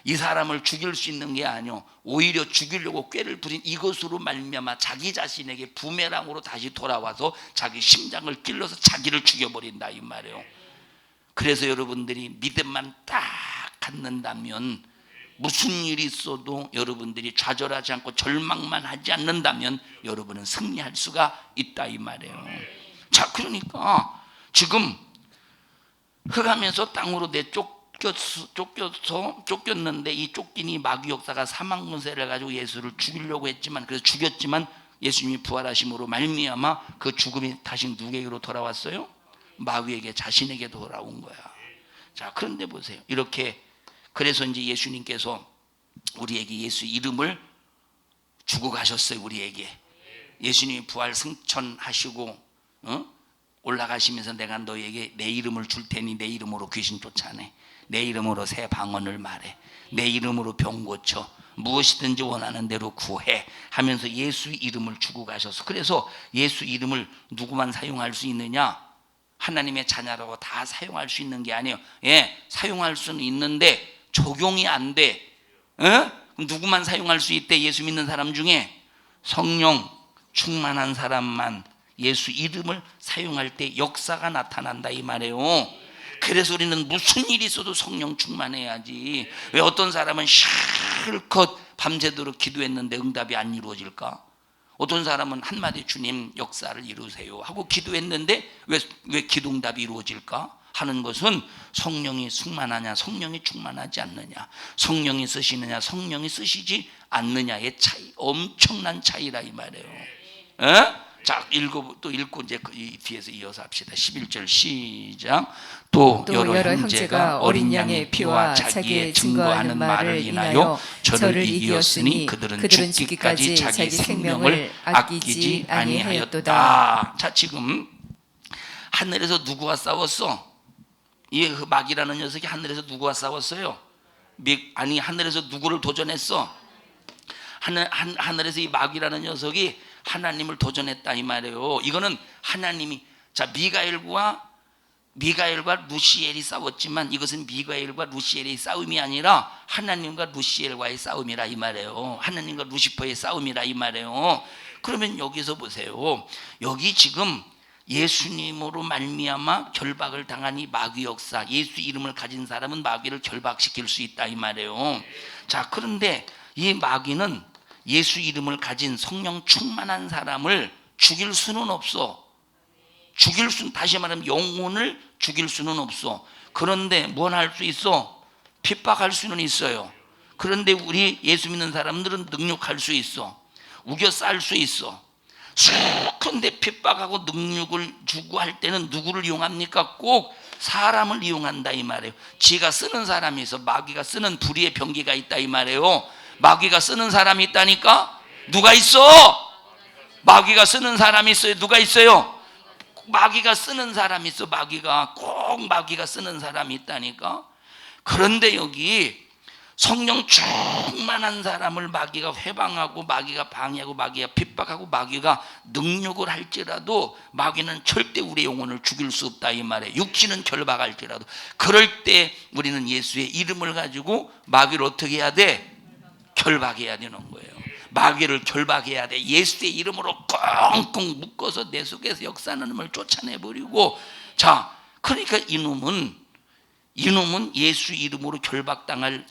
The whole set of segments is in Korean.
이 사람을 죽일 수 있는 게 아니요, 오히려 죽이려고 꾀를 부린 이것으로 말미암아 자기 자신에게 부메랑으로 다시 돌아와서 자기 심장을 찔러서 자기를 죽여버린다 이 말이에요. 그래서 여러분들이 믿음만 딱 갖는다면, 무슨 일이 있어도 여러분들이 좌절하지 않고 절망만 하지 않는다면 여러분은 승리할 수가 있다 이 말이에요. 자, 그러니까 지금 흑암에서 땅으로 쫓겼는데, 이 쫓기니 마귀 역사가 사망 권세를 가지고 예수를 죽이려고 했지만, 그래서 죽였지만 예수님이 부활하심으로 말미암아 그 죽음이 다시 누구에게로 돌아왔어요? 마귀에게, 자신에게 돌아온 거야. 자, 그런데 보세요. 이렇게 그래서 이제 예수님께서 우리에게 예수 이름을 주고 가셨어요. 우리에게 예수님이 부활 승천하시고 올라가시면서 내가 너에게 내 이름을 줄 테니 내 이름으로 귀신 쫓아내, 내 이름으로 새 방언을 말해, 내 이름으로 병 고쳐, 무엇이든지 원하는 대로 구해 하면서 예수 이름을 주고 가셔서, 그래서 예수 이름을 누구만 사용할 수 있느냐? 하나님의 자녀라고 다 사용할 수 있는 게 아니에요. 예, 사용할 수는 있는데 적용이 안 돼. 그럼 누구만 사용할 수 있대? 예수 믿는 사람 중에 성령 충만한 사람만 예수 이름을 사용할 때 역사가 나타난다 이 말이에요. 그래서 우리는 무슨 일이 있어도 성령 충만해야지. 왜 어떤 사람은 실컷 밤새도록 기도했는데 응답이 안 이루어질까? 어떤 사람은 한마디 주님 역사를 이루세요 하고 기도했는데 왜 기도 응답이 이루어질까? 하는 것은 성령이 충만하냐, 성령이 충만하지 않느냐, 성령이 쓰시느냐, 성령이 쓰시지 않느냐의 차이, 엄청난 차이라 이 말이에요. 자, 또 읽고 이제 이 뒤에서 이어서 합시다. 11절 시작. 또 여러 형제가 어린 양의 피와 자기의 증거하는 말을 인하여 저를 이기었으니 그들은 죽기까지 자기 생명을 아끼지 아니하였도다. 자, 지금 하늘에서 누구와 싸웠어? 이 마귀라는 녀석이 하늘에서 누구와 싸웠어요? 아니, 하늘에서 누구를 도전했어? 하늘에서 이 마귀라는 녀석이 하나님을 도전했다 이 말이에요. 이거는 하나님이, 자, 미가엘과 루시엘이 싸웠지만 이것은 미가엘과 루시엘의 싸움이 아니라 하나님과 루시엘과의 싸움이라 이 말이에요. 하나님과 루시퍼의 싸움이라 이 말이에요. 그러면 여기서 보세요. 여기 지금 예수님으로 말미암아 결박을 당한 이 마귀 역사, 예수 이름을 가진 사람은 마귀를 결박시킬 수 있다 이 말이에요. 자, 그런데 이 마귀는 예수 이름을 가진 성령 충만한 사람을 죽일 수는 없어. 다시 말하면 영혼을 죽일 수는 없어. 그런데 뭘 할 수 있어? 핍박할 수는 있어요. 그런데 우리 예수 믿는 사람들은 능욕할 수 있어. 우겨 쌀 수 있어. 그런데 핍박하고 능력을 주고 할 때는 누구를 이용합니까? 꼭 사람을 이용한다 이 말이에요. 지가 쓰는 사람이 있어. 마귀가 쓰는 불의의 병기가 있다 이 말이에요. 마귀가 쓰는 사람이 있다니까? 누가 있어? 마귀가 쓰는 사람이 있어요. 누가 있어요? 마귀가 쓰는 사람이 있어. 꼭 마귀가 쓰는 사람이 있다니까? 그런데 여기 성령 충만한 사람을 마귀가 회방하고 마귀가 방해하고 마귀가 핍박하고 마귀가 능력을 할지라도 마귀는 절대 우리의 영혼을 죽일 수 없다 이 말이에요. 육신은 결박할지라도. 그럴 때 우리는 예수의 이름을 가지고 마귀를 어떻게 해야 돼? 결박해야 되는 거예요. 마귀를 결박해야 돼. 예수의 이름으로 꽁꽁 묶어서 내 속에서 역사하는 놈을 쫓아내버리고. 자, 그러니까 이놈은 예수 이름으로 결박당한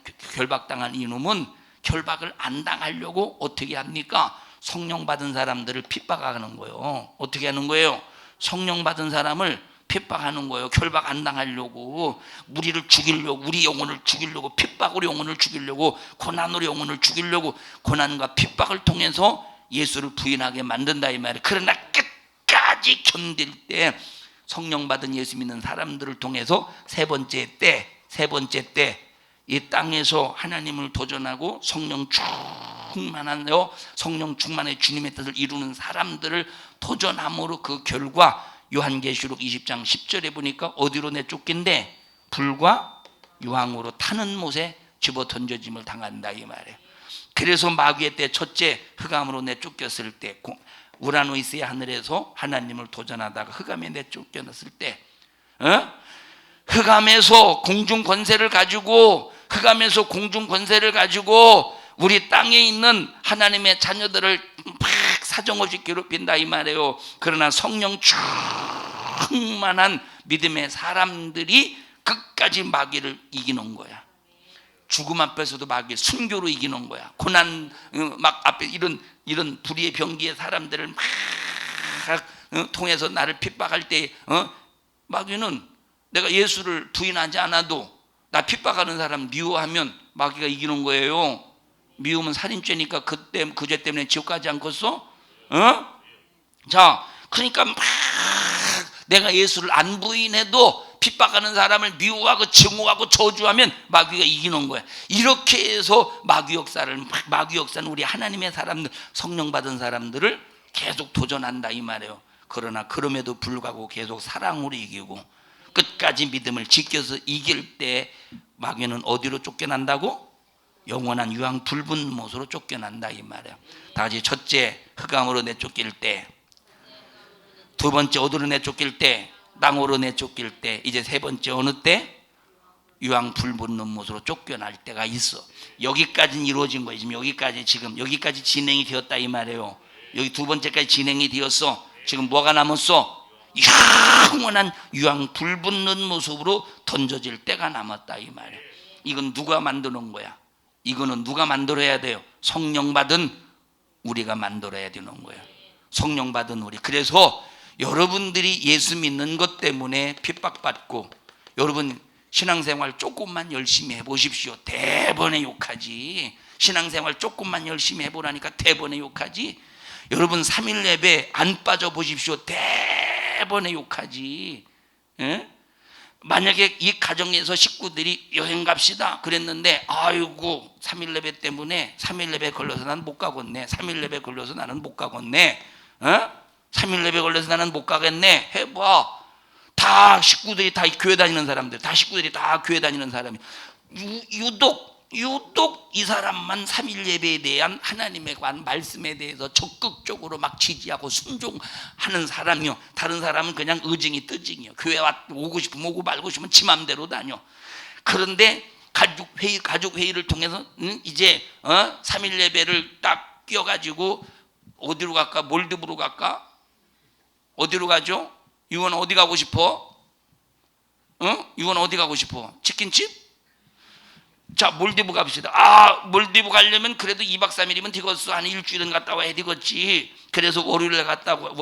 이놈은 결박을 안 당하려고 어떻게 합니까? 성령 받은 사람들을 핍박하는 거예요. 어떻게 하는 거예요? 성령 받은 사람을 핍박하는 거예요. 결박 안 당하려고, 우리를 죽이려고, 우리 영혼을 죽이려고, 핍박으로 영혼을 죽이려고, 고난으로 영혼을 죽이려고, 고난과 핍박을 통해서 예수를 부인하게 만든다 이 말이에요. 그러나 끝까지 견딜 때 성령 받은 예수 믿는 사람들을 통해서 세 번째 때 이 땅에서 하나님을 도전하고 성령 충만의 주님의 뜻을 이루는 사람들을 도전함으로 그 결과 요한계시록 20장 10절에 보니까 어디로 내쫓긴데 불과 유황으로 타는 못에 집어 던져짐을 당한다 이 말이에요. 그래서 마귀의 때 첫째 흑암으로 내쫓겼을 때, 우라노이스의 하늘에서 하나님을 도전하다가 흑암에 내쫓겨났을 때, 흑암에서 공중 권세를 가지고 흑암에서 공중 권세를 가지고 우리 땅에 있는 하나님의 자녀들을 막 사정없이 괴롭힌다 이 말이에요. 그러나 성령 충만한 믿음의 사람들이 끝까지 마귀를 이기는 거야. 죽음 앞에서도 마귀 순교로 이기는 거야. 고난 막 앞에 이런 불의의 병기의 사람들을 막 통해서 나를 핍박할 때 마귀는 내가 예수를 부인하지 않아도 나 핍박하는 사람 미워하면 마귀가 이기는 거예요. 미우면 살인죄니까 그 죄 때문에 지옥 가지 않겠어? 자, 그러니까 막 내가 예수를 안 부인해도 핍박하는 사람을 미워하고 증오하고 저주하면 마귀가 이기는 거야. 이렇게 해서 마귀 역사는 우리 하나님의 사람들, 성령 받은 사람들을 계속 도전한다 이 말이에요. 그러나 그럼에도 불구하고 계속 사랑으로 이기고 끝까지 믿음을 지켜서 이길 때 마귀는 어디로 쫓겨난다고? 영원한 유황 불붙는 못으로 쫓겨난다 이 말이에요. 다 같이 첫째 흑암으로 내쫓길 때, 두 번째 어디로 내쫓길 때? 땅으로 내쫓길 때. 이제 세 번째 어느 때? 유황 불붙는 못으로 쫓겨날 때가 있어. 여기까지는 이루어진 거예요. 지금 여기까지 진행이 되었다 이 말이에요. 여기 두 번째까지 진행이 되었어. 지금 뭐가 남았어? 영원한 유황 불붙는 모습으로 던져질 때가 남았다 이 말이에요. 이건 누가 만드는 거야? 이거는 누가 만들어야 돼요? 성령 받은 우리가 만들어야 되는 거예요. 성령 받은 우리. 그래서 여러분들이 예수 믿는 것 때문에 핍박받고, 여러분 신앙생활 조금만 열심히 해보십시오. 대번에 욕하지. 신앙생활 조금만 열심히 해보라니까 대번에 욕하지. 여러분 3일 예배 안 빠져보십시오. 대번에 욕하지. 예? 만약에 이 가정에서 식구들이 여행 갑시다 그랬는데, 아이고 3일 예배 때문에 3일 예배 걸려서 나는 못 가겠네. 3일 예배 걸려서 나는 못 가겠네. 3일 예배 걸려서 나는 못 가겠네. 해봐. 다 식구들이 다 교회 다니는 사람들, 다 식구들이 다 교회 다니는 사람이 유독 이 사람만 3일 예배에 대한 하나님에 관한 말씀에 대해서 적극적으로 막 지지하고 순종하는 사람이요. 다른 사람은 그냥 의증이 뜨증이요. 교회 오고 싶으면 오고 말고 싶으면 지 맘대로 다녀. 그런데 가족 회의를 통해서 이제 3일 예배를 딱 끼워가지고 어디로 갈까? 몰디브로 갈까? 어디로 가죠? 이건 어디 가고 싶어? 이건 어디 가고 싶어? 치킨집? 자, 몰디브 갑시다. 몰디브 가려면 그래도 2박 3일이면 되겠어. 한 일주일은 갔다 와야 되겠지. 그래서 월요일날 갔다고,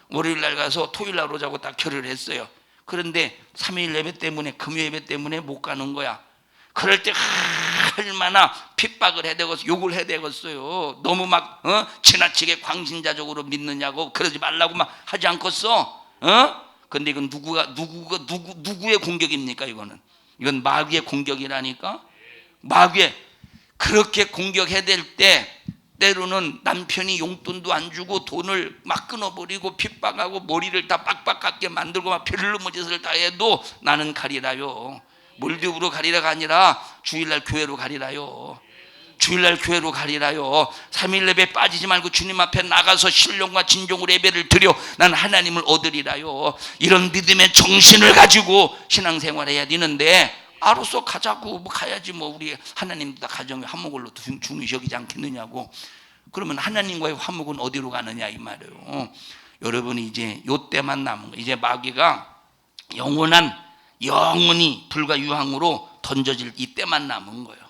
월요일날 가서 토요일날 오자고 딱 결의를 했어요. 그런데 3일 예배 때문에, 금요 예배 때문에 못 가는 거야. 그럴 때 얼마나 핍박을 해야 되겠어, 욕을 해야 되겠어요. 너무 막 지나치게 광신자적으로 믿느냐고 그러지 말라고 막 하지 않겠어? 근데 이건 누구의 공격입니까? 이건 마귀의 공격이라니까. 마귀의 그렇게 공격해야 될 때, 때로는 남편이 용돈도 안 주고 돈을 막 끊어버리고 핍박하고 머리를 다 빡빡하게 만들고 막 별놈의 짓을 다 해도 나는 가리라요. 몰디브로 가리라가 아니라 주일날 교회로 가리라요. 주일날 교회로 가리라요. 3일 예배 빠지지 말고 주님 앞에 나가서 신령과 진정으로 예배를 드려 난 하나님을 얻으리라요. 이런 믿음의 정신을 가지고 신앙생활해야 되는데, 알았어 가자고, 뭐 가야지 뭐, 우리 하나님 다 가정의 화목으로 중요시 여기지 않겠느냐고. 그러면 하나님과의 화목은 어디로 가느냐 이 말이에요. 여러분이 이제 요때만 남은 거예요. 이제 마귀가 영원히 불과 유황으로 던져질 이때만 남은 거예요.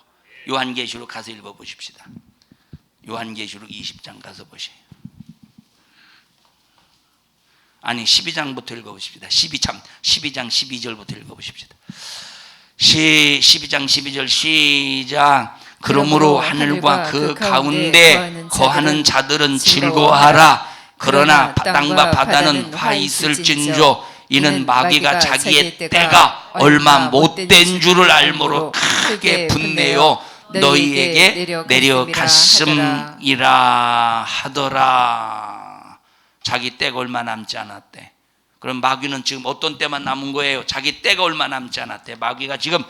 요한계시록 가서 읽어보십시다. 요한계시록 20장 가서 보세요. 아니 12장부터 읽어보십시다. 12장 12절부터 읽어보십시다. 12장 12절 시작. 그러므로 하늘과 그 가운데 거하는 자들은 즐거워하라. 그러나 땅과 바다는 화 있을진저 이는 마귀가 자기의 때가 얼마 못된 줄을 알므로 크게 분내어 너희에게 내려갔음이라 하더라. 자기 때가 얼마 남지 않았대. 그럼 마귀는 지금 어떤 때만 남은 거예요? 자기 때가 얼마 남지 않았대. 마귀가 지금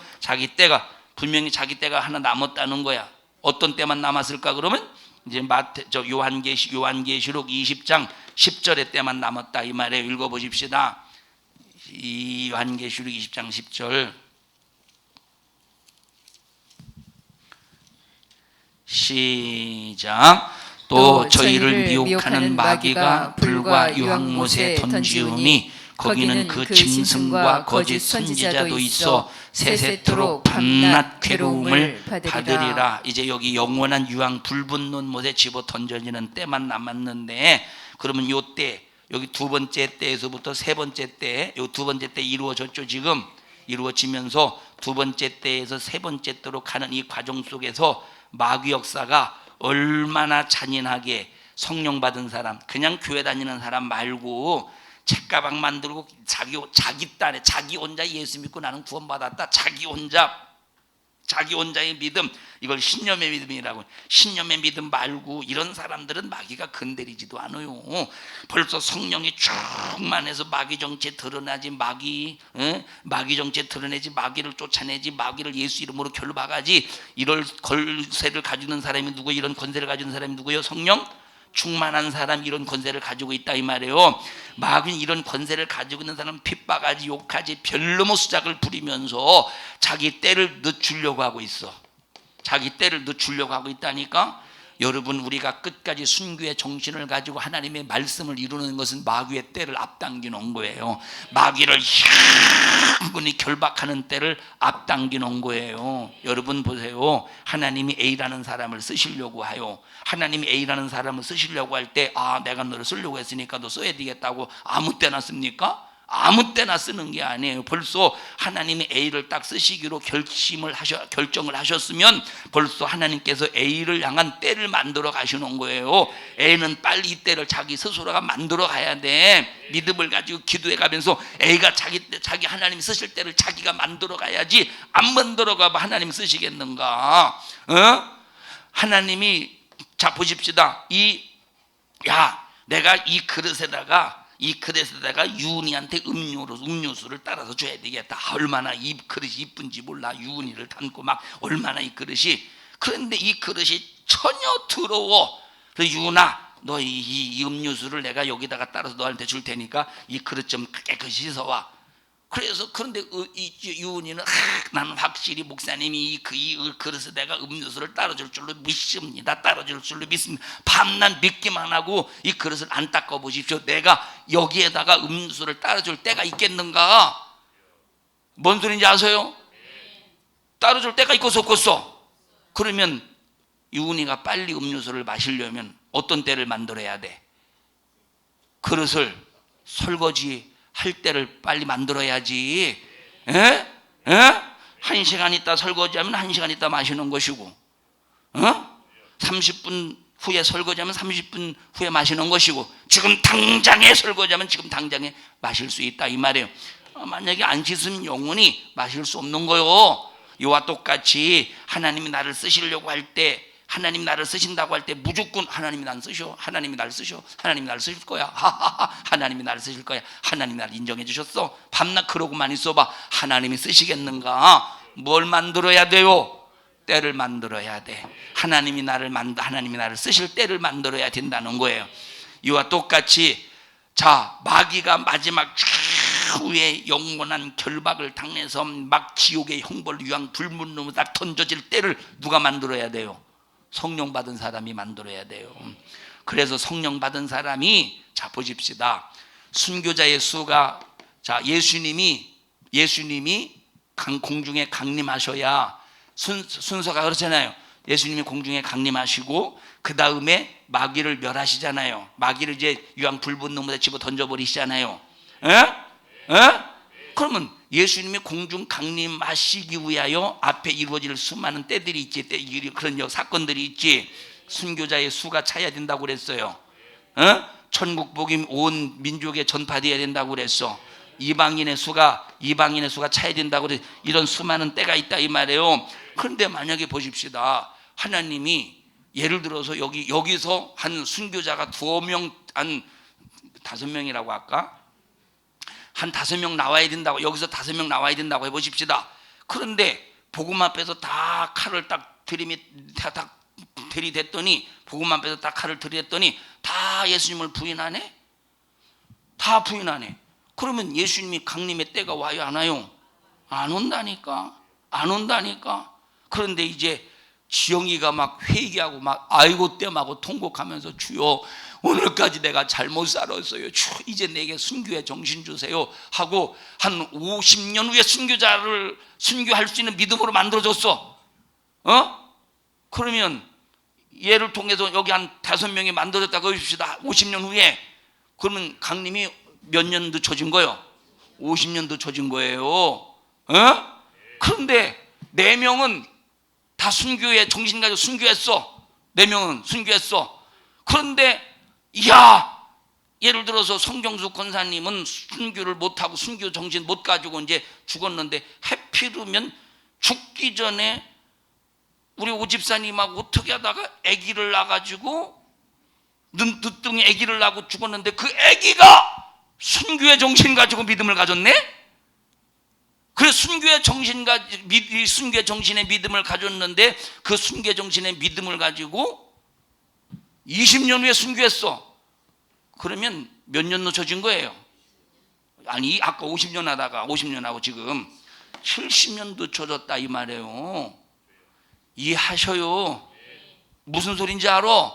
분명히 자기 때가 하나 남았다는 거야. 어떤 때만 남았을까? 그러면 이제 요한계시록 20장 10절의 때만 남았다 이 말이에요. 읽어보십시다. 이 요한계시록 20장 10절. 시작. 또 저희를 미혹하는 마귀가 불과 유황못에 던지우니 거기는 그 짐승과 거짓 선지자도 있어 세세토록 밤낮 괴로움을 받으리라. 이제 여기 영원한 유황 불붙는 못에 집어 던져지는 때만 남았는데, 그러면 요 때, 여기 두 번째 때에서부터 세 번째 때, 요 두 번째 때 이루어졌죠. 지금 이루어지면서 두 번째 때에서 세 번째 때로 가는 이 과정 속에서 마귀 역사가 얼마나 잔인하게, 성령 받은 사람, 그냥 교회 다니는 사람 말고 책가방 만들고 자기 딴에 자기 혼자 예수 믿고 나는 구원받았다, 자기 혼자의 믿음, 이걸 신념의 믿음이라고. 신념의 믿음 말고 이런 사람들은 마귀가 건드리지도 않아요. 벌써 성령이 충만해서 마귀 정체 드러나지, 마귀 정체 드러내지, 마귀를 쫓아내지, 마귀를 예수 이름으로 결박하지. 이럴 권세를 가지고 있는 사람이 누구? 이런 권세를 가지고 있는 사람이 누구예요? 성령 충만한 사람, 이런 권세를 가지고 있다 이 말이에요. 마귀는 이런 권세를 가지고 있는 사람 핍박하지, 욕하지, 별놈의 수작을 부리면서 자기 때를 늦추려고 하고 있어. 자기 때를 늦추려고 하고 있다니까. 여러분, 우리가 끝까지 순교의 정신을 가지고 하나님의 말씀을 이루는 것은 마귀의 때를 앞당겨 놓은 거예요. 마귀를 흥분히 결박하는 때를 앞당겨 놓은 거예요. 여러분 보세요. 하나님이 A라는 사람을 쓰시려고 하요. 하나님이 A라는 사람을 쓰시려고 할 때, 내가 너를 쓰려고 했으니까 너 써야 되겠다고 아무 때나 씁니까? 아무 때나 쓰는 게 아니에요. 벌써 하나님이 A를 딱 쓰시기로 결정을 하셨으면 벌써 하나님께서 A를 향한 때를 만들어 가시는 거예요. A는 빨리 이 때를 자기 스스로가 만들어 가야 돼. 믿음을 가지고 기도해 가면서 A가 자기 하나님이 쓰실 때를 자기가 만들어 가야지. 안 만들어 가면 하나님 쓰시겠는가? 하나님이, 자 보십시다. 내가 이 그릇에다가 유은이한테 음료수를 따라서 줘야 되겠다. 얼마나 이 그릇이 이쁜지 몰라. 유은이를 담고 막 얼마나 이 그릇이. 그런데 이 그릇이 전혀 더러워. 그래서 유은아, 너 이 음료수를 내가 여기다가 따라서 너한테 줄 테니까 이 그릇 좀 깨끗이 씻어와. 그런데 유은이는 나는 확실히 목사님이 이 그릇에 내가 음료수를 따라줄 줄로 믿습니다. 따라줄 줄로 믿습니다. 밤낮 믿기만 하고 이 그릇을 안 닦아 보십시오. 내가 여기에다가 음료수를 따라줄 때가 있겠는가? 뭔 소리인지 아세요? 따라줄 때가 있겠어 없겠어? 그러면 유은이가 빨리 음료수를 마시려면 어떤 때를 만들어야 돼? 그릇을 설거지 할 때를 빨리 만들어야지. 1시간 있다 설거지하면 1시간 있다 마시는 것이고, 30분 후에 설거지하면 30분 후에 마시는 것이고, 지금 당장에 설거지하면 지금 당장에 마실 수 있다 이 말이에요. 만약에 안 씻으면 영원히 마실 수 없는 거요. 이와 똑같이 하나님이 나를 쓰시려고 할 때, 하나님 나를 쓰신다고 할 때 무조건 하나님이 나를 쓰셔. 하나님이 나를 쓰셔. 하나님이 나를 쓰실 거야. 하나님이 나를 쓰실 거야. 하나님이 나를 인정해 주셨어. 밤낮 그러고만 있어봐. 하나님이 쓰시겠는가? 뭘 만들어야 돼요? 때를 만들어야 돼. 하나님이 나를 쓰실 때를 만들어야 된다는 거예요. 이와 똑같이, 자, 마귀가 마지막 후에 영원한 결박을 당해서 막 지옥의 형벌 유황 불문으로 딱 던져질 때를 누가 만들어야 돼요? 성령 받은 사람이 만들어야 돼요. 그래서 성령 받은 사람이, 자 보십시다. 순교자의 수가, 자 예수님이 공중에 강림하셔야 순서가 그렇잖아요. 예수님이 공중에 강림하시고 그 다음에 마귀를 멸하시잖아요. 마귀를 이제 유황 불붙는 물에 집어 던져버리시잖아요. 그러면 예수님이 공중 강림하시기 위하여 앞에 이루어질 수많은 때들이 있지, 그런 사건들이 있지. 순교자의 수가 차야 된다고 그랬어요. 천국 복음 온 민족에 전파되어야 된다고 그랬어. 이방인의 수가 차야 된다고 그랬어. 이런 수많은 때가 있다 이 말이에요. 그런데 만약에 보십시다. 하나님이 예를 들어서 여기서 한 순교자가 2명, 한 5명이라고 할까? 한 5명 나와야 된다고, 여기서 5명 나와야 된다고 해보십시다. 그런데 복음 앞에서 다 칼을 딱 들이댔더니, 복음 앞에서 다 칼을 들이댔더니 다 예수님을 부인하네? 다 부인하네. 그러면 예수님이 강림의 때가 와요 안 와요? 안 온다니까. 그런데 이제 지영이가 막 회개하고 막 아이고 땜하고 통곡하면서 주여 오늘까지 내가 잘못 살았어요. 주 이제 내게 순교의 정신 주세요 하고 한 50년 후에 순교자를 순교할 수 있는 믿음으로 만들어줬어. 그러면 얘를 통해서 여기 한 5명이 만들어졌다고 해봅시다. 50년 후에. 그러면 강림이 몇 년 늦춰진 거예요? 50년 늦춰진 거예요. 그런데 4명은 다 순교에 정신 가지고 순교했어. 4명은 순교했어. 그런데 예를 들어서 성경수 권사님은 순교를 못하고 순교 정신 못 가지고 이제 죽었는데 해피르면 죽기 전에 우리 오집사님하고 어떻게 하다가 아기를 낳아가지고 늦둥이 아기를 낳고 죽었는데 그 아기가 순교의 정신 가지고 믿음을 가졌네? 그래 순교의 순교의 정신의 믿음을 가졌는데 그 순교의 정신의 믿음을 가지고 20년 후에 순교했어. 그러면 몇 년 늦춰진 거예요? 아니 아까 50년 하다가 50년 하고 지금 70년 늦춰졌다 이 말이에요. 이해하셔요? 무슨 소린지 알아?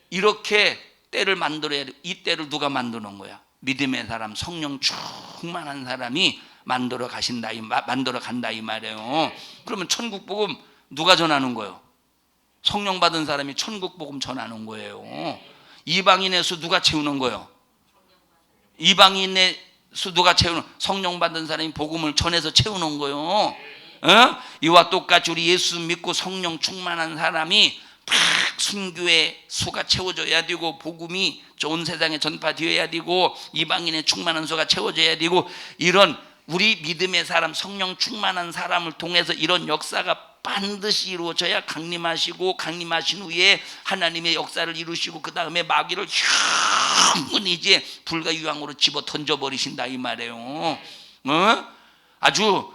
이렇게 때를 만들어야 돼. 이 때를 누가 만드는 거야? 믿음의 사람, 성령 충만한 사람이 만들어 간다 이 말이에요. 그러면 천국 복음 누가 전하는 거예요? 성령 받은 사람이 천국 복음 전하는 거예요. 이방인의 수 누가 채우는 거예요? 이방인의 수 누가 채우는? 성령 받은 사람이 복음을 전해서 채우는 거예요. 이와 똑같이 우리 예수 믿고 성령 충만한 사람이 막 순교의 수가 채워져야 되고 복음이 온 세상에 전파되어야 되고 이방인의 충만한 수가 채워져야 되고 이런 우리 믿음의 사람 성령 충만한 사람을 통해서 이런 역사가 반드시 이루어져야 강림하신 후에 하나님의 역사를 이루시고 그 다음에 마귀를 충분히 이제 불과 유황으로 집어 던져버리신다 이 말이에요. 아주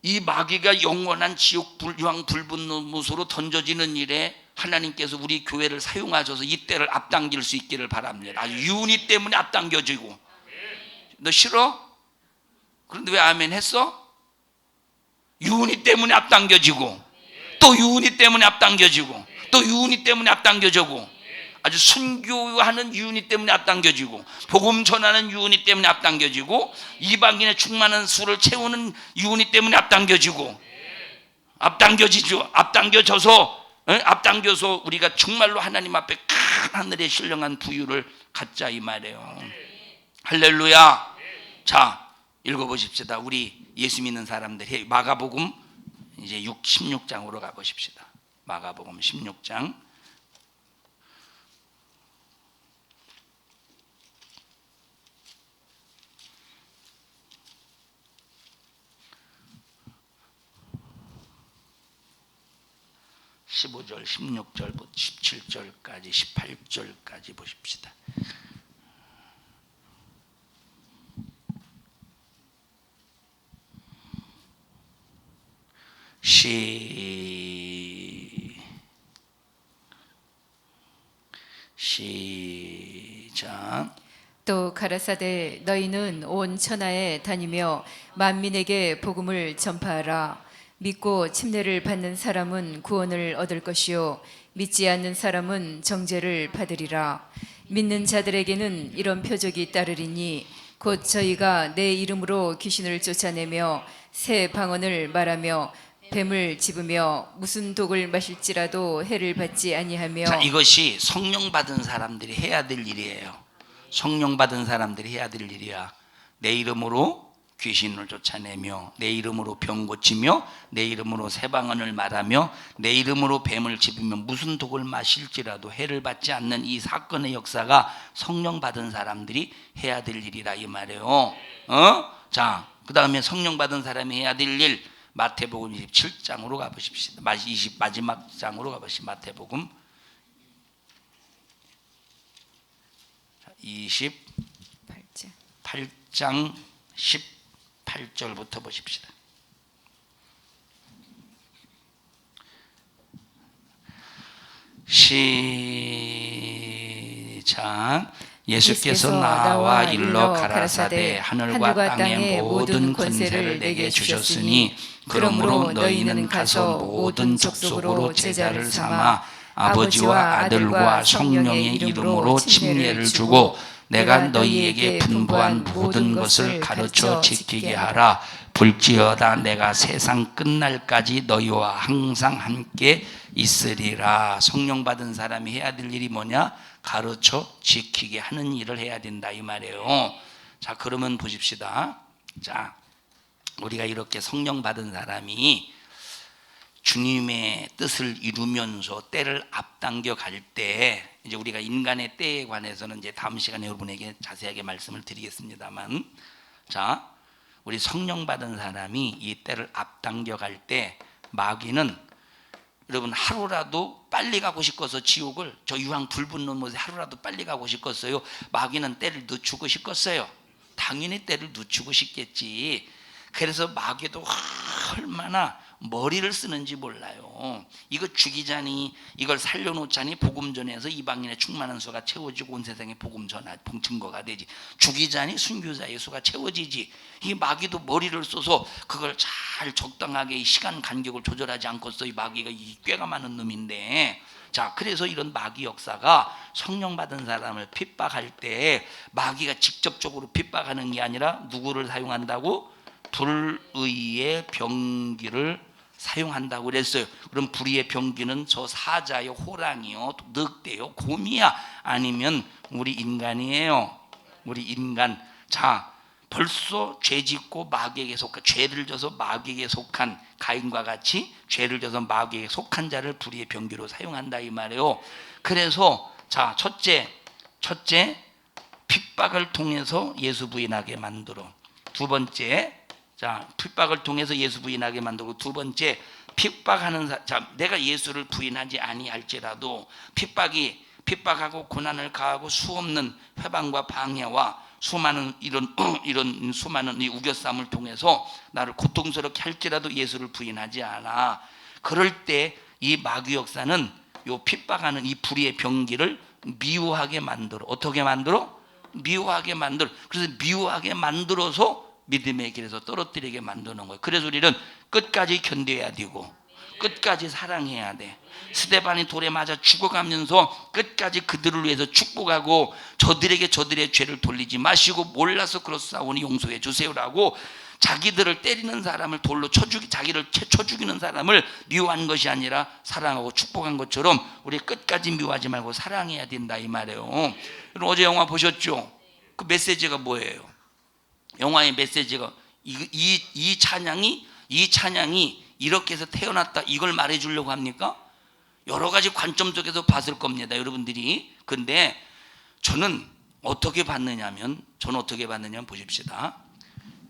이 마귀가 영원한 지옥 유황 불분노무소로 던져지는 일에 하나님께서 우리 교회를 사용하셔서 이 때를 앞당길 수 있기를 바랍니다. 아주 유니 때문에 앞당겨지고. 너 싫어? 그런데 왜 아멘 했어? 유니 때문에 앞당겨지고 또 유니 때문에 앞당겨지고 또 유니 때문에 앞당겨지고 아주 순교하는 유니 때문에 앞당겨지고 복음 전하는 유니 때문에 앞당겨지고 이방인의 충만한 수를 채우는 유니 때문에 앞당겨지고 앞당겨져서 우리가 정말로 하나님 앞에 큰 하늘의 신령한 부유를 갖자 이 말이에요. 할렐루야. 자 읽어보십시다. 우리 예수 믿는 사람들이 마가복음 이제 16장으로 가보십시다. 마가복음 16장 15절, 16절부터 17절까지 18절까지 보십시다. 시작. 또 가라사대 너희는 온 천하에 다니며 만민에게 복음을 전파하라. 믿고 침례를 받는 사람은 구원을 얻을 것이요 믿지 않는 사람은 정죄를 받으리라. 믿는 자들에게는 이런 표적이 따르리니 곧 저희가 내 이름으로 귀신을 쫓아내며 새 방언을 말하며 뱀을 집으며 무슨 독을 마실지라도 해를 받지 아니하며. 자, 이것이 성령 받은 사람들이 해야 될 일이에요. 성령 받은 사람들이 해야 될 일이야. 내 이름으로 귀신을 쫓아내며 내 이름으로 병 고치며 내 이름으로 새 방언을 말하며 내 이름으로 뱀을 집으며 무슨 독을 마실지라도 해를 받지 않는 이 사건의 역사가 성령 받은 사람들이 해야 될 일이라 이 말이에요. 자, 그 다음에 성령 받은 사람이 해야 될 일 마태복음 27장으로 가보십시다. 마지막 장으로 가보십시다. 마태복음 28장 18절부터 보십시다. 시작. 예수께서 나와 일러 가라사대 하늘과 땅의 모든 권세를 내게 주셨으니 그러므로 너희는 가서 모든 족속으로 제자를 삼아 아버지와 아들과 성령의 이름으로 침례를 주고 내가 너희에게 분부한 모든 것을 가르쳐 지키게 하라. 볼지어다 내가 세상 끝날까지 너희와 항상 함께 있으리라. 성령 받은 사람이 해야 될 일이 뭐냐? 가르쳐 지키게 하는 일을 해야 된다 이 말이에요. 자, 그러면 보십시다. 자, 우리가 이렇게 성령 받은 사람이 주님의 뜻을 이루면서 때를 앞당겨 갈 때, 이제 우리가 인간의 때에 관해서는 이제 다음 시간에 여러분에게 자세하게 말씀을 드리겠습니다만, 자, 우리 성령 받은 사람이 이 때를 앞당겨 갈 때 마귀는 여러분 하루라도 빨리 가고 싶어서 지옥을 저 유황 불 붙는 곳에 하루라도 빨리 가고 싶겠어요? 마귀는 때를 늦추고 싶겠어요? 당연히 때를 늦추고 싶겠지. 그래서 마귀도 얼마나 머리를 쓰는지 몰라요. 이거 죽이자니 이걸 살려놓자니 복음 전해서 이방인의 충만한 수가 채워지고 온 세상에 복음 전하 증거가 되지. 죽이자니 순교자의 수가 채워지지. 이 마귀도 머리를 써서 그걸 잘 적당하게 시간 간격을 조절하지 않고서 이 마귀가 이 꾀가 많은 놈인데, 자, 그래서 이런 마귀 역사가 성령 받은 사람을 핍박할 때 마귀가 직접적으로 핍박하는 게 아니라 누구를 사용한다고? 불의의 병기를 사용한다고 그랬어요. 그럼 불의의 병기는 저 사자요, 호랑이요, 늑대요, 곰이야? 아니면 우리 인간이에요. 우리 인간. 자, 벌써 죄 짓고 마귀에게 속한, 죄를 져서 마귀에게 속한 가인과 같이 죄를 져서 마귀에게 속한 자를 불의의 병기로 사용한다 이 말이에요. 그래서 자, 첫째 핍박을 통해서 예수 부인하게 만들어. 두 번째, 자, 핍박을 통해서 예수 부인하게 만들고, 두 번째, 핍박하는 자, 내가 예수를 부인하지 아니할지라도 핍박하고 고난을 가하고 수없는 회방과 방해와 수많은 이런 수많은 이 우겨쌈을 통해서 나를 고통스럽게 할지라도 예수를 부인하지 않아. 그럴 때 이 마귀 역사는 요 핍박하는 이 불의의 병기를 미워하게 만들어. 어떻게 만들어? 미워하게 만들어. 그래서 미워하게 만들어서 믿음의 길에서 떨어뜨리게 만드는 거예요. 그래서 우리는 끝까지 견뎌야 되고 끝까지 사랑해야 돼. 스데반이 돌에 맞아 죽어가면서 끝까지 그들을 위해서 축복하고 저들에게 저들의 죄를 돌리지 마시고 몰라서 그렇사오니 용서해 주세요라고 자기들을 때리는 사람을 돌로 자기를 쳐 죽이는 사람을 미워한 것이 아니라 사랑하고 축복한 것처럼 우리 끝까지 미워하지 말고 사랑해야 된다 이 말이에요. 여러분 어제 영화 보셨죠? 그 메시지가 뭐예요? 영화의 메시지가 이 찬양이 이렇게 해서 태어났다 이걸 말해주려고 합니까? 여러 가지 관점 속에서 봤을 겁니다 여러분들이. 근데 저는 어떻게 봤느냐면 보십시다.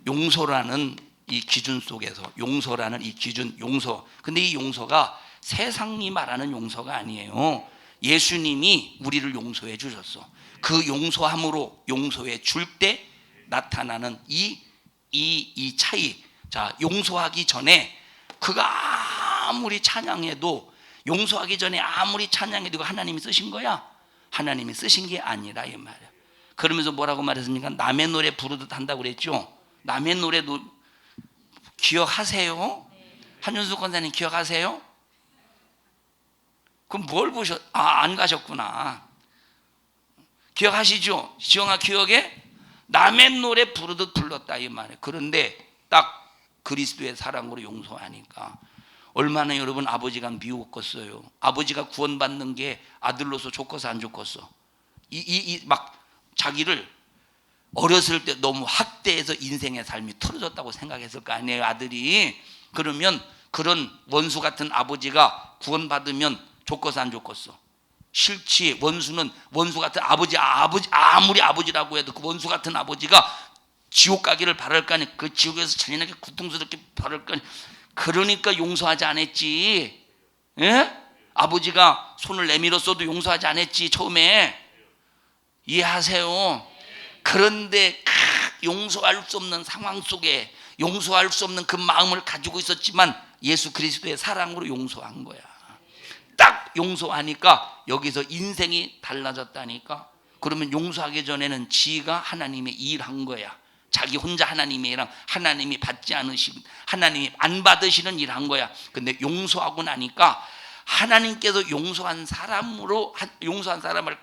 용서라는 이 기준 속에서 용서라는 이 기준 용서. 근데 이 용서가 세상이 말하는 용서가 아니에요. 예수님이 우리를 용서해 주셨어. 그 용서함으로 용서해 줄 때 나타나는 이 차이. 자, 용서하기 전에 그가 아무리 찬양해도 용서하기 전에 아무리 찬양해도 하나님이 쓰신 거야? 하나님이 쓰신 게 아니라 이 말이야. 그러면서 뭐라고 말했습니까? 남의 노래 부르듯 한다고 그랬죠. 남의 노래도 기억하세요? 한윤숙 권사님 기억하세요? 그럼 뭘 보셨? 안 가셨구나. 기억하시죠? 지영아 기억해? 남의 노래 부르듯 불렀다 이 말이에요. 그런데 딱 그리스도의 사랑으로 용서하니까 얼마나 여러분 아버지가 미웠겠어요. 아버지가 구원받는 게 아들로서 좋겠어 안 좋겠어? 막 자기를 어렸을 때 너무 학대해서 인생의 삶이 틀어졌다고 생각했을 거 아니에요 아들이. 그러면 그런 원수 같은 아버지가 구원받으면 좋겠어 안 좋겠어? 싫지. 원수는 원수 같은 아버지 아무리 아버지라고 해도 그 원수 같은 아버지가 지옥 가기를 바랄 거 아니에요. 그 지옥에서 잔인하게 고통스럽게 바랄 거 아니에요. 그러니까 용서하지 않았지. 예? 아버지가 손을 내밀었어도 용서하지 않았지 처음에. 이해하세요? 그런데 용서할 수 없는 상황 속에 용서할 수 없는 그 마음을 가지고 있었지만 예수 그리스도의 사랑으로 용서한 거야. 딱 용서하니까 여기서 인생이 달라졌다니까. 그러면 용서하기 전에는 지가 하나님의 일한 거야. 자기 혼자 하나님의 일랑 하나님이 받지 않으시고 하나님이 안 받으시는 일 한 거야. 근데 용서하고 나니까 하나님께서 용서한 사람을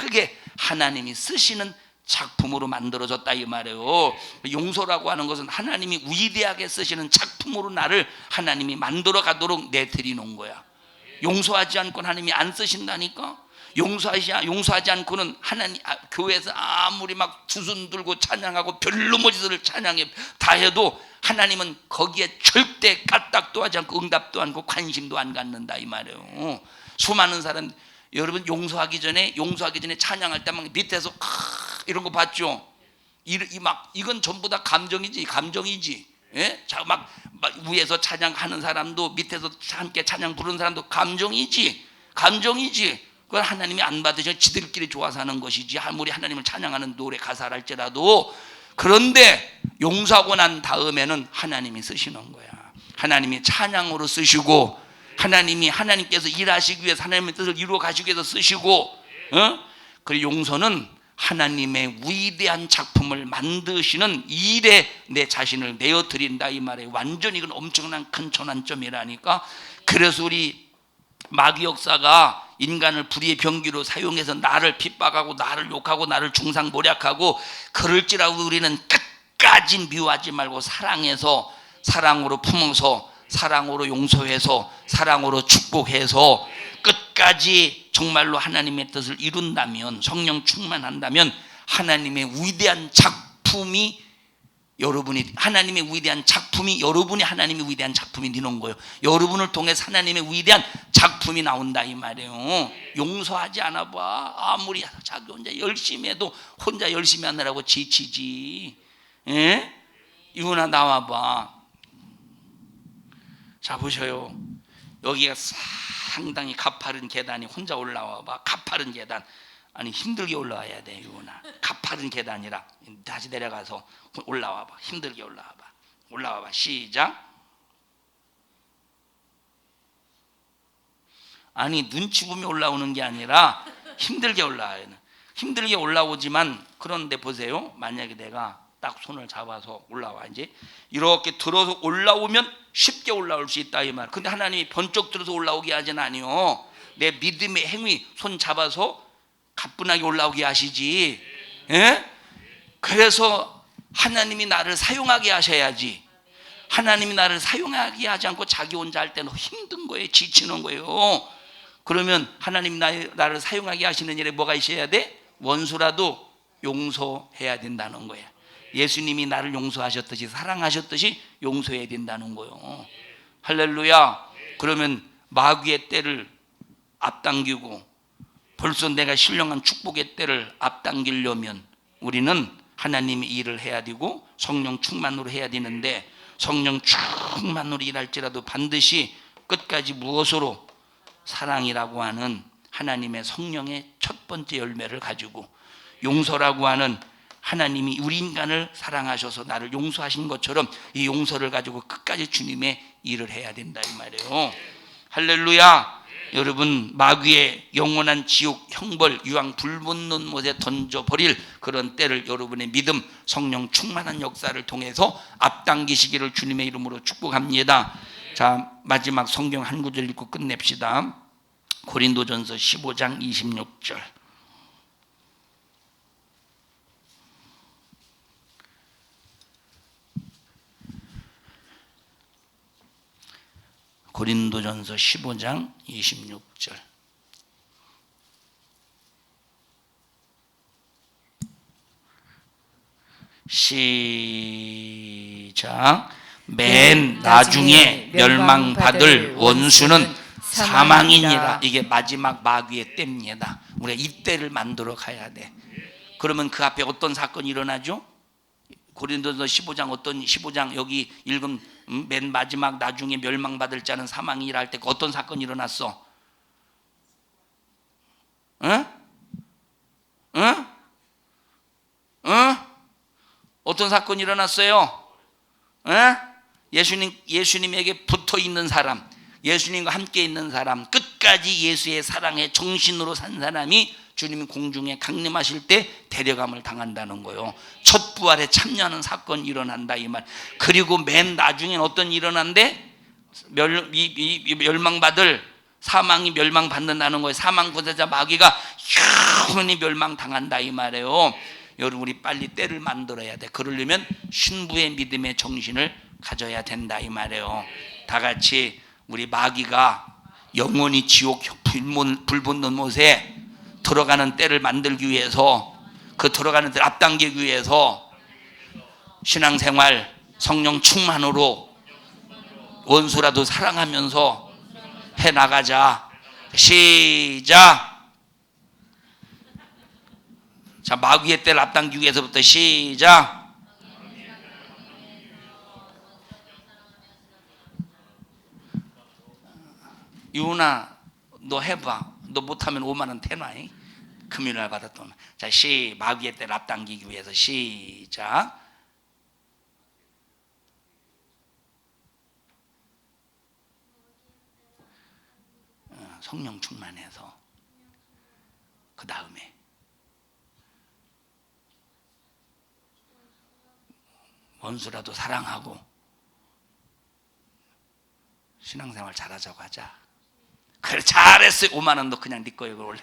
크게 하나님이 쓰시는 작품으로 만들어졌다 이 말이에요. 용서라고 하는 것은 하나님이 위대하게 쓰시는 작품으로 나를 하나님이 만들어 가도록 내드리는 거야. 용서하지 않고는 하나님이 안 쓰신다니까. 용서하지 않고는 하나님 교회에서 아무리 막 두손 들고 찬양하고 별로머지들을 찬양해 다 해도 하나님은 거기에 절대 까딱도 하지 않고 응답도 않고 관심도 안 갖는다 이 말이에요. 수많은 사람 여러분 용서하기 전에 찬양할 때 막 밑에서 이런 거 봤죠? 이건 전부 다 감정이지. 예? 자, 막 위에서 찬양하는 사람도 밑에서 함께 찬양 부르는 사람도 감정이지. 그건 하나님이 안 받으셔 지들끼리 좋아서 하는 것이지. 아무리 하나님을 찬양하는 노래 가사를 할지라도. 그런데 용서하고 난 다음에는 하나님이 쓰시는 거야. 하나님이 찬양으로 쓰시고 하나님께서 일하시기 위해서 하나님의 뜻을 이루어 가시기 위해서 쓰시고 그리고 용서는 하나님의 위대한 작품을 만드시는 일에 내 자신을 내어드린다 이 말이에요. 완전히 이건 엄청난 큰 전환점이라니까. 그래서 우리 마귀 역사가 인간을 불의의 병기로 사용해서 나를 핍박하고 나를 욕하고 나를 중상모략하고 그럴지라도 우리는 끝까지 미워하지 말고 사랑해서 사랑으로 품어서 사랑으로 용서해서 사랑으로 축복해서 끝까지 정말로 하나님의 뜻을 이룬다면 성령 충만한다면 하나님의 위대한 작품이 여러분이 하나님의 위대한 작품이 되는 거예요. 여러분을 통해서 하나님의 위대한 작품이 나온다 이 말이에요. 용서하지 않아 봐. 아무리 자기 혼자 열심히 해도 혼자 열심히 하느라고 지치지. 예? 이거나 나와 봐. 자 보셔요. 여기가 상당히 가파른 계단이 혼자 올라와 봐. 가파른 계단. 아니 힘들게 올라와야 돼 이거나. 가파른 계단이라 다시 내려가서 올라와 봐. 힘들게 올라와 봐. 시작. 아니 눈치 보며 올라오는 게 아니라 힘들게 올라와야 돼. 힘들게 올라오지만 그런데 보세요. 만약에 내가 딱 손을 잡아서 올라와 이제 이렇게 들어서 올라오면 쉽게 올라올 수 있다 이 말. 근데 하나님이 번쩍 들어서 올라오게 하진 아니요. 내 믿음의 행위 손 잡아서 가뿐하게 올라오게 하시지. 예? 그래서 하나님이 나를 사용하게 하셔야지. 하나님이 나를 사용하게 하지 않고 자기 혼자 할 때는 힘든 거예요. 지치는 거예요. 그러면 하나님이 나를 사용하게 하시는 일에 뭐가 있어야 돼? 원수라도 용서해야 된다는 거예요. 예수님이 나를 용서하셨듯이 사랑하셨듯이 용서해야 된다는 거예요. 할렐루야. 그러면 마귀의 때를 앞당기고 벌써 내가 신령한 축복의 때를 앞당기려면 우리는 하나님의 일을 해야 되고 성령 충만으로 해야 되는데 성령 충만으로 일할지라도 반드시 끝까지 무엇으로? 사랑이라고 하는 하나님의 성령의 첫 번째 열매를 가지고 용서라고 하는 하나님이 우리 인간을 사랑하셔서 나를 용서하신 것처럼 이 용서를 가지고 끝까지 주님의 일을 해야 된다 이 말이에요. 할렐루야. 여러분 마귀의 영원한 지옥 형벌 유황 불붙는 못에 던져버릴 그런 때를 여러분의 믿음 성령 충만한 역사를 통해서 앞당기시기를 주님의 이름으로 축복합니다. 자 마지막 성경 한 구절 읽고 끝냅시다. 고린도전서 15장 26절. 고린도전서 15장 26절. 시작. 맨 나중에 멸망받을 원수는 사망이니라. 이게 마지막 마귀의 때입니다. 우리가 이 때를 만들어 가야 돼. 그러면 그 앞에 어떤 사건이 일어나죠? 고린도서 15장 여기 읽은 맨 마지막 나중에 멸망받을 자는 사망이라 할 때 어떤 사건이 일어났어? 어떤 사건이 일어났어요? 예수님에게 붙어 있는 사람, 예수님과 함께 있는 사람, 끝까지 예수의 사랑에 정신으로 산 사람이 주님이 공중에 강림하실 때 데려감을 당한다는 거예요. 첫 부활에 참여하는 사건이 일어난다 이 말. 그리고 맨 나중엔 어떤 일이 일어난대? 멸망받을 사망이 멸망받는다는 거예요. 사망 구세자 마귀가 영원히 멸망당한다 이 말이에요. 여러분 우리 빨리 때를 만들어야 돼. 그러려면 신부의 믿음의 정신을 가져야 된다 이 말이에요. 다 같이 우리 마귀가 영원히 지옥 불 붙는 못에 들어가는 때를 만들기 위해서, 그 들어가는 때를 앞당기기 위해서 신앙생활 성령 충만으로 원수라도 사랑하면서 해나가자. 시작. 자, 마귀의 때를 앞당기기 위해서부터 시작. 유나 너 해봐. 너 못하면 5만 원 태놔. 금요일날 받았던. 자, 마귀의 때를 앞당기기 위해서 시작. 성령 충만해서 그 다음에 원수라도 사랑하고 신앙생활 잘하자고 하자. 그래 잘했어. 5만 원도 그냥 네 거예요. 원래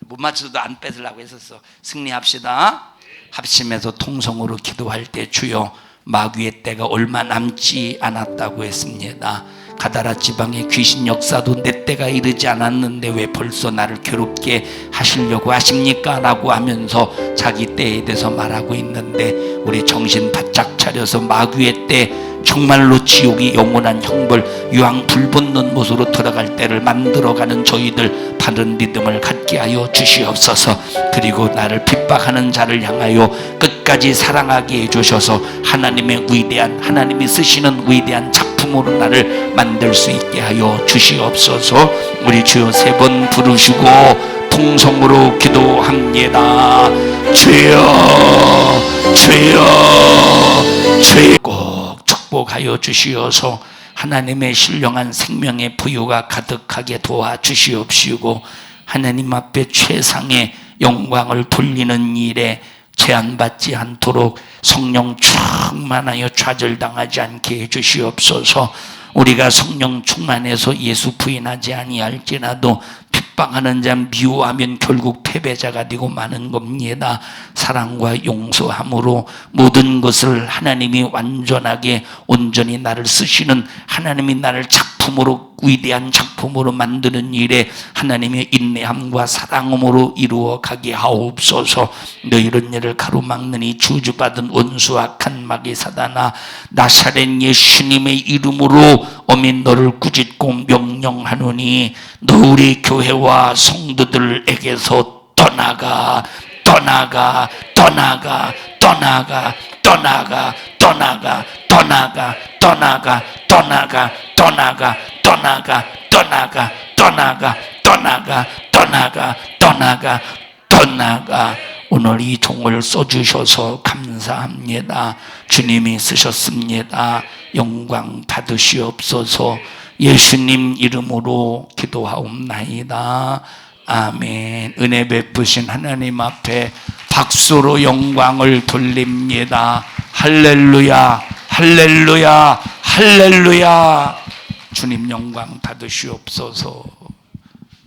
못 맞춰도 안 뺏으려고 했었어. 승리합시다. 합심해서 통성으로 기도할 때 주여 마귀의 때가 얼마 남지 않았다고 했습니다. 가다라 지방의 귀신 역사도 내 때가 이르지 않았는데 왜 벌써 나를 괴롭게 하시려고 하십니까? 라고 하면서 자기 때에 대해서 말하고 있는데, 우리 정신 바짝 차려서 마귀의 때 정말로 지옥이 영원한 형벌 유황 불붙는 못으로 들어갈 때를 만들어가는 저희들 바른 믿음을 갖게 하여 주시옵소서. 그리고 나를 핍박하는 자를 향하여 끝까지 사랑하게 해주셔서 하나님의 위대한, 하나님이 쓰시는 위대한 작품으로 나를 만들 수 있게 하여 주시옵소서. 우리 주여 3번 부르시고 통성으로 기도합니다. 주여 주여 주여. 꼭 축복하여 주시어서 하나님의 신령한 생명의 부유가 가득하게 도와주시옵시고, 하나님 앞에 최상의 영광을 돌리는 일에 제한받지 않도록 성령 충만하여 좌절당하지 않게 해주시옵소서. 우리가 성령 충만해서 예수 부인하지 아니할지라도 핍박하는 자 미워하면 결국 패배자가 되고 마는 겁니다. 사랑과 용서함으로 모든 것을 하나님이 완전하게 온전히 나를 쓰시는, 하나님이 나를 작품으로, 위대한 작품으로 만드는 일에 하나님의 인내함과 사랑함으로 이루어 가게 하옵소서. 너희는 일을 가로막느니 저주받은 원수 악한 마귀 사단아, 나사렛 예수님의 이름으로 어민 너를 꾸짖고 명령하노니 너 우리 교회와 성도들에게서 떠나가 떠나가 떠나가 떠나가 떠나가 떠나가 떠나가 떠나가 떠나가 떠나가 떠나가 떠나가 떠나가 떠나가 떠나가 떠나가 떠나가. 오늘 이 종을 써주셔서 감사합니다. 주님이 쓰셨습니다. 영광 받으시옵소서. 예수님 이름으로 기도하옵나이다. 아멘. 은혜 베푸신 하나님 앞에 박수로 영광을 돌립니다. 할렐루야 할렐루야 할렐루야. 주님 영광 받으시옵소서.